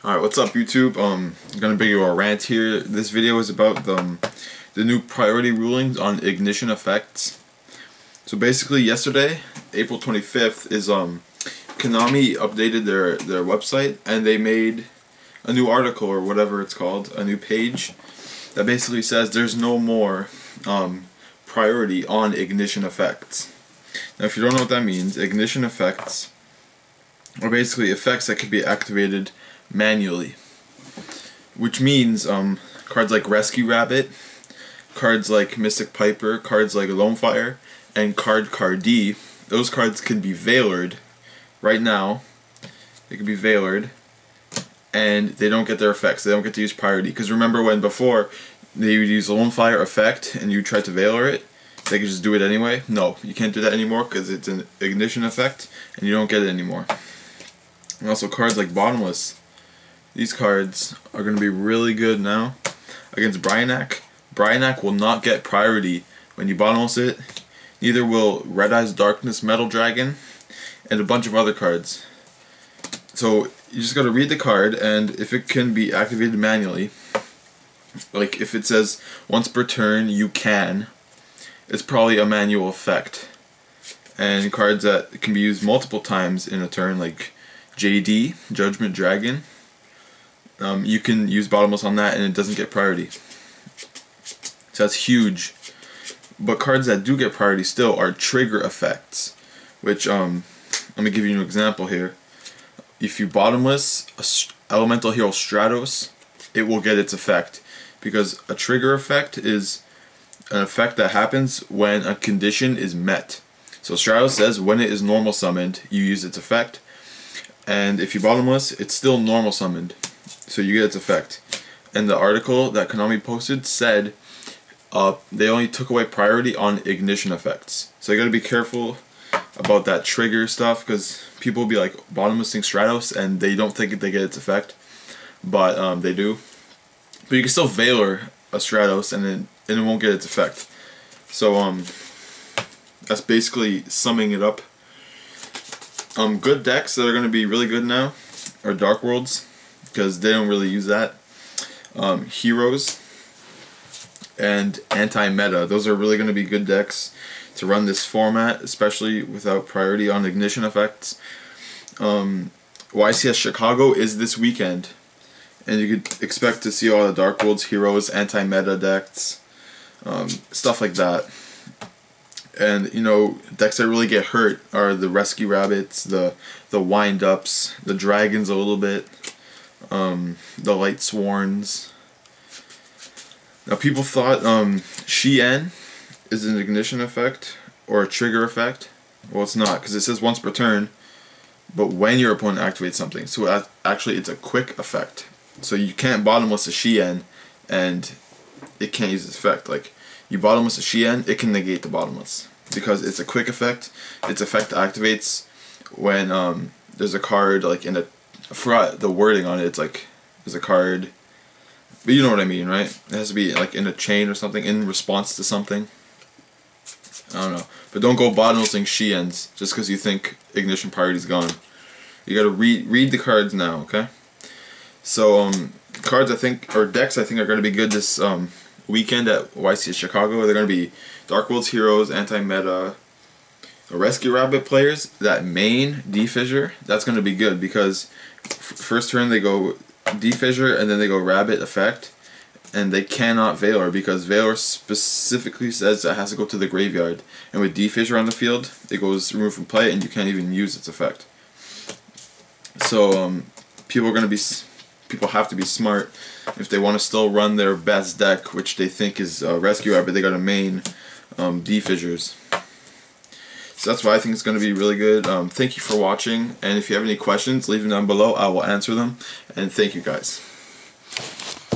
Alright, what's up YouTube? I'm gonna bring you a rant here. This video is about the new priority rulings on ignition effects. So basically yesterday, April 25th, is Konami updated their website and they made a new article or whatever it's called, a new page that basically says there's no more priority on ignition effects. Now if you don't know what that means, ignition effects are basically effects that can be activated manually, which means cards like Rescue Rabbit, cards like Mystic Piper, cards like Lone Fire, and card D, those cards can be veilered right now. They can be veilered and they don't get their effects. They don't get to use priority, because remember when before they would use Lone Fire effect and you tried to veiler it, they could just do it anyway? No, you can't do that anymore because it's an ignition effect and you don't get it anymore. And also cards like Bottomless. These cards are going to be really good now against Bryanak. Bryanak will not get priority when you bottomless it. Neither will Red Eyes Darkness Metal Dragon and a bunch of other cards. So you just got to read the card, and if it can be activated manually, like if it says once per turn you can, it's probably a manual effect. And cards that can be used multiple times in a turn, like JD, Judgment Dragon, you can use bottomless on that and it doesn't get priority. So that's huge. But cards that do get priority still are trigger effects, which let me give you an example here. If you bottomless Elemental Hero Stratos, it will get its effect, because a trigger effect is an effect that happens when a condition is met. So Stratos says when it is normal summoned, you use its effect, and if you bottomless, it's still normal summoned, so you get its effect. And the article that Konami posted said they only took away priority on ignition effects. So you gotta be careful about that trigger stuff, because people will be like bottomlessing Stratos and they don't think they get its effect, but they do. But you can still veiler a Stratos and it won't get its effect. So that's basically summing it up. Good decks that are going to be really good now are Dark Worlds, because they don't really use that. Heroes and Anti-Meta, those are really going to be good decks to run this format, especially without priority on ignition effects. YCS Chicago is this weekend, and you could expect to see all the Dark Worlds, Heroes, Anti-Meta decks, stuff like that. And you know, decks that really get hurt are the Rescue Rabbits, the Wind-Ups, the Dragons a little bit, the Light Sworns. Now people thought Shien is an ignition effect or a trigger effect. Well, it's not, because it says once per turn, but when your opponent activates something. So actually it's a quick effect. So you can't bottomless a Shien and it can't use its effect. Like, you bottomless a Shien, it can negate the bottomless, because it's a quick effect. Its effect activates when there's a card like in a, I forgot the wording on it, it's like there's a card, but you know what I mean, right? It has to be like in a chain or something, in response to something. I don't know. But don't go bottomlessing Shiens just because you think ignition priority's gone. You gotta read the cards now, okay? So cards I think, or decks I think are gonna be good this weekend at YCS Chicago. They're gonna be Dark Worlds, Heroes, Anti-Meta, Rescue Rabbit players. That main D-Fissure, that's gonna be good, because first turn they go D-Fissure and then they go Rabbit effect, and they cannot veiler, because veiler specifically says that it has to go to the graveyard, and with D-Fissure on the field it goes removed from play and you can't even use its effect. So people have to be smart if they want to still run their best deck, which they think is Rescue Rabbit. They got a main D-Fissures. So that's why I think it's going to be really good. Thank you for watching, and if you have any questions, leave them down below. I will answer them, and thank you guys.